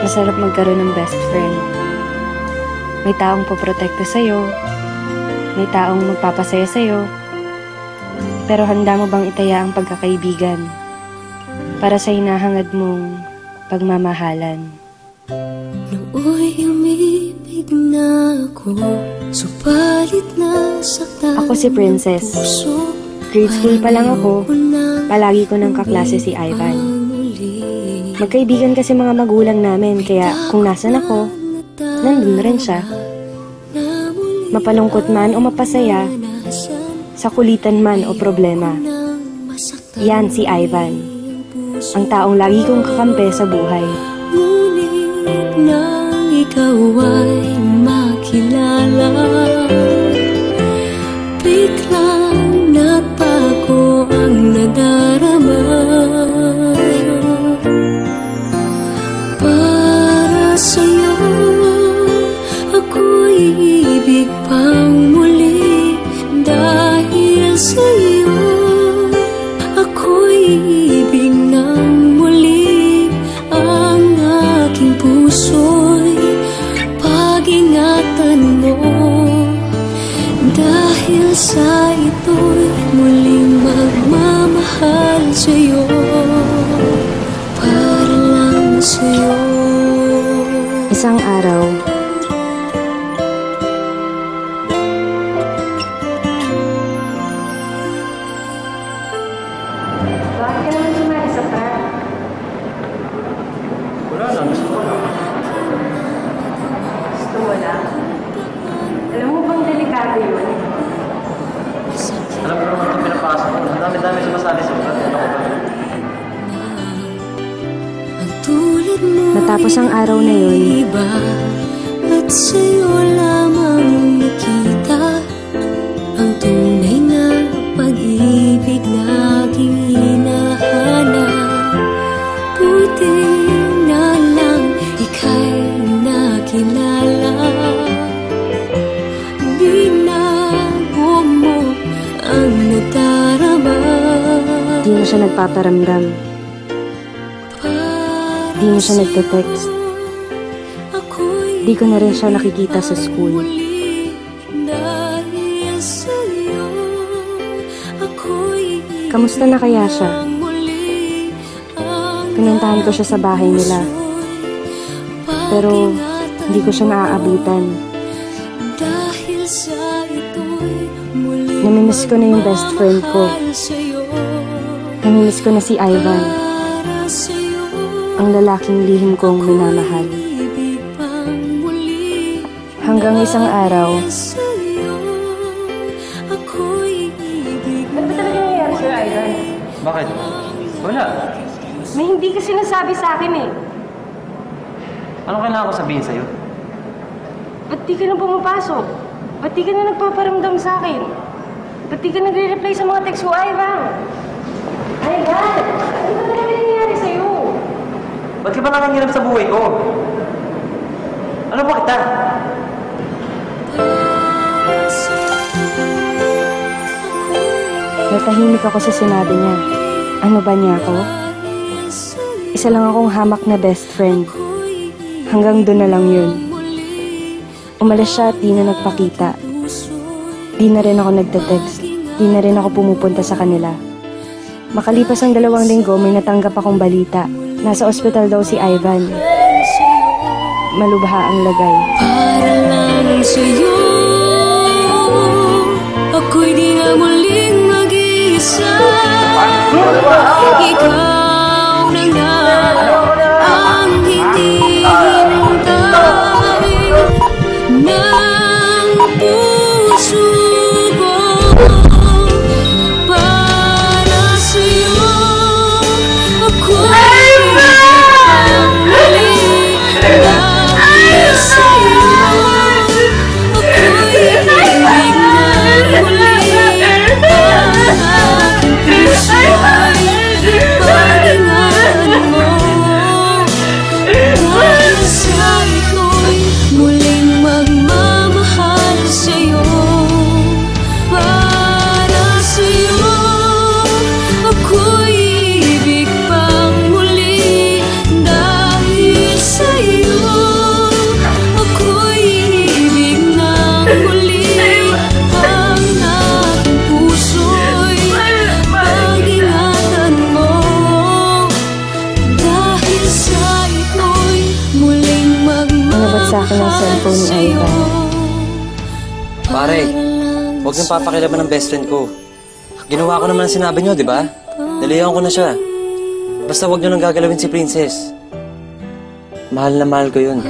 Masarap magkaroon ng best friend. May taong poprotekta sa'yo, may taong magpapasaya sa'yo, pero handa mo bang itaya ang pagkakaibigan para sa hinahangad mong pagmamahalan? Nooy umibig na ako, subalit nasaktan. Ako si Princess. Grade school pa lang ako, palagi ko ng kaklase si Ivan. Magkaibigan kasi mga magulang namin, kaya kung nasan ako, nandun rin siya. Mapalungkot man o mapasaya, sa kulitan man o problema, yan si Ivan, ang taong lagi kong kakampi sa buhay. Ngunit nang ikaw ay makilala, biglang napago ang nadarama. Para sa'yo, ako'y ibig pang muli. Dahil sa'yo, ako'y ibig ng muli. Ang aking puso'y pag-ingatan mo. Dahil sa ito'y muling magmamahal sa'yo. Para lang sa'yo. Isang araw, bakit ka naman sumali sa prank? Wala lang, gusto ko lang. Gusto mo lang? Alam mo bang delikado yun? Alam ko naman itong pinapasok ko. Ang dami-dami sumasali sa prank. Ano ko ba? Matapos ang araw na yun, at sa'yo lamang nakita ang tunay na pag-ibig na aking hinahanap. Buti na lang ika'y nakilala. Binago mo ang nadarama. di na siya nagpaparamdam. Di na siya nagte-text. Di ko na rin siya nakikita sa school. Kamusta na kaya siya? Pinuntahan ko siya sa bahay nila. Pero hindi ko siya naaabutan. Namimiss ko na yung best friend ko. Namimiss ko na si Ivan, ang lalaking lihim kong minamahal. Hanggang isang araw, Ano ba talaga nangyayari sa'yo, Ivan? Bakit? Wala. May hindi ka sinasabi sa akin eh. Anong kailangan ko sabihin sa'yo? Ba't di ka na pumapasok? Ba't di ka na nagpaparamdam sa akin? Ba't di ka nagre-reply sa mga text ko, Ivan? Ivan! Ano ba talaga nangyayari sa'yo? Ba't ka ba nangangiram sa buhay ko? Ano ba kita? natahimik ako sa sinabi niya. Ano ba niya ako? Isa lang akong hamak na best friend. Hanggang doon na lang yun. Umalis siya at di na nagpakita. Di na rin ako nagte-text. Di na rin ako pumupunta sa kanila. Makalipas ang 2 linggo, may natanggap akong balita. Nasa ospital daw si Ivan. Malubha ang lagay. Para lang sa'yo, ako'y di na muling mag-iisa. Ikaw na nga ang hinihintay ng puso ko. Para sa'yo, ako'y ang muli. Dahil sa'yo, ako'y ibig na muli. Ang aking puso'y pag-ingatan mo. sa akin ang cellphone ni Ivan. Pare, huwag niyong papakilaban ng best friend ko. Ginawa ko naman ang sinabi niyo, di ba? Naliyan ko na siya. Basta huwag niyo nang gagalawin si Princess. Mahal na mahal ko yun.